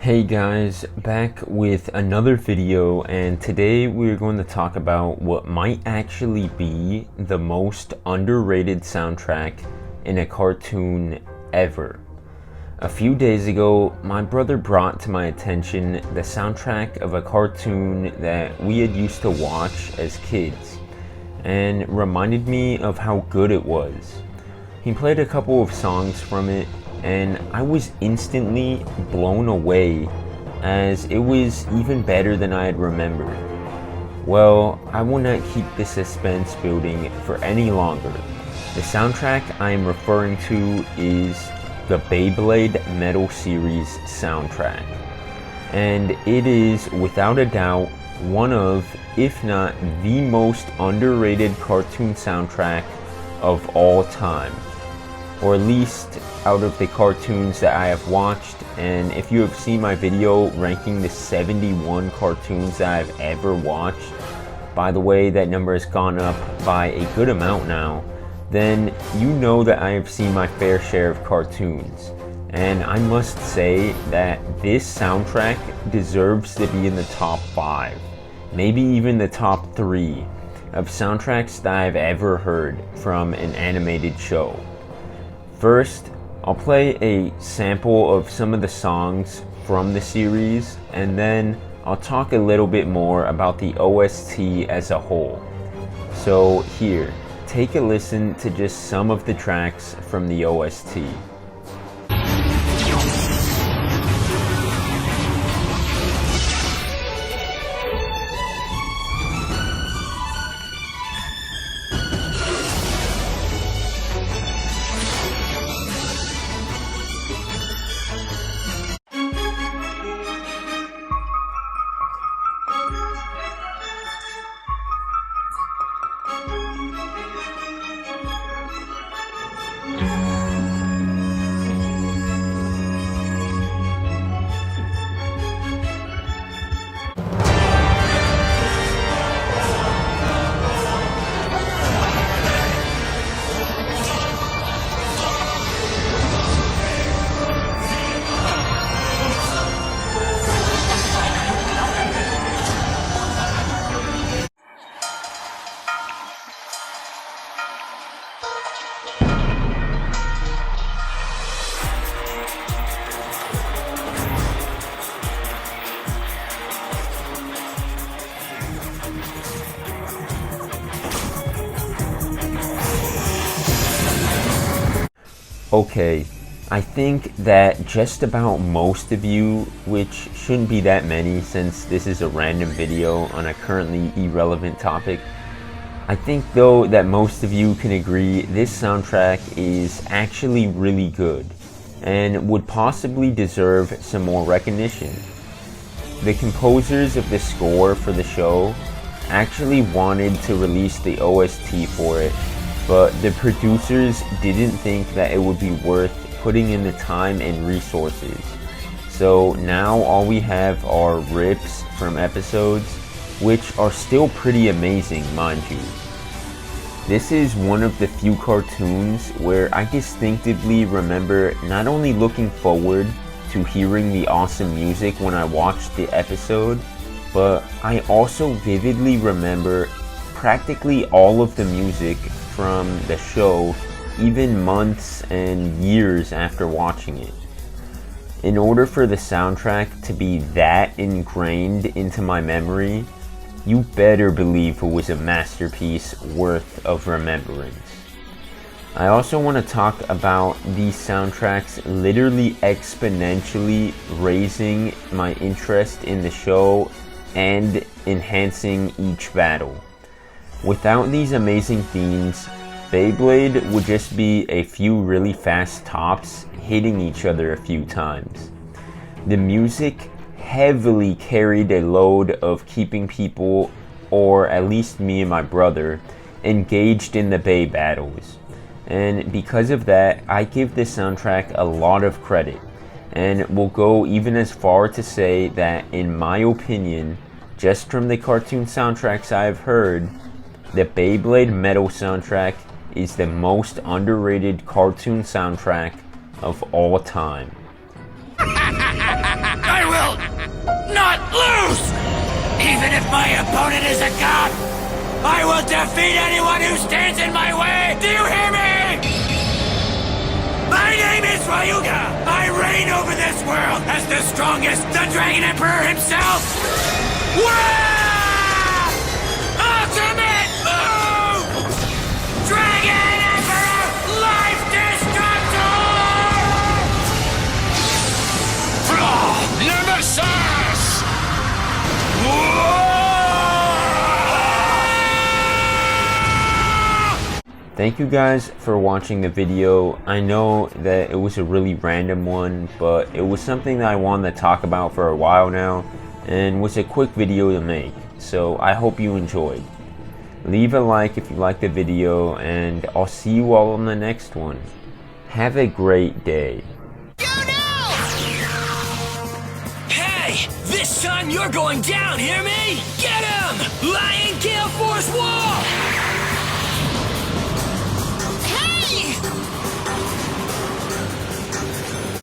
Hey guys, back with another video, and today we're going to talk about what might actually be the most underrated soundtrack in a cartoon ever. A few days ago, my brother brought to my attention the soundtrack of a cartoon that we had used to watch as kids, and reminded me of how good it was. He played a couple of songs from it, and I was instantly blown away, as it was even better than I had remembered. Well, I will not keep the suspense building for any longer. The soundtrack I am referring to is the Beyblade Metal Series soundtrack, and it is without a doubt one of, if not the most underrated cartoon soundtrack of all time. Or at least out of the cartoons that I have watched. And if you have seen my video ranking the 71 cartoons that I've ever watched, by the way, that number has gone up by a good amount now, then you know that I have seen my fair share of cartoons. And I must say that this soundtrack deserves to be in the top 5, maybe even the top 3 of soundtracks that I've ever heard from an animated show. First, I'll play a sample of some of the songs from the series, and then I'll talk a little bit more about the OST as a whole. So here, take a listen to just some of the tracks from the OST. Okay, I think that just about most of you, which shouldn't be that many since this is a random video on a currently irrelevant topic, I think though that most of you can agree this soundtrack is actually really good and would possibly deserve some more recognition. The composers of the score for the show actually wanted to release the OST for it, but the producers didn't think that it would be worth putting in the time and resources. So now all we have are rips from episodes, which are still pretty amazing, mind you. This is one of the few cartoons where I distinctively remember not only looking forward to hearing the awesome music when I watched the episode, but I also vividly remember practically all of the music from the show, even months and years after watching it. In order for the soundtrack to be that ingrained into my memory, you better believe it was a masterpiece worth of remembrance. I also want to talk about these soundtracks literally exponentially raising my interest in the show and enhancing each battle. Without these amazing themes, Beyblade would just be a few really fast tops hitting each other a few times. The music heavily carried a load of keeping people, or at least me and my brother, engaged in the Bey battles. And because of that, I give this soundtrack a lot of credit, and will go even as far to say that, in my opinion, just from the cartoon soundtracks I have heard, the Beyblade Metal soundtrack is the most underrated cartoon soundtrack of all time. I will Even if my opponent is a god, I will defeat anyone who stands in my way! Do you hear me? My name is Ryuga! I reign over this world as the strongest, the Dragon Emperor himself! Wah! Ultimate move! Dragon Emperor Life Destructor! Nemesis! Thank you guys for watching the video. I know that it was a really random one, but it was something that I wanted to talk about for a while now, and was a quick video to make, so I hope you enjoyed. Leave a like if you liked the video, and I'll see you all on the next one. Have a great day. Hey! This time you're going down, hear me? Get him! Lion Kill Force War!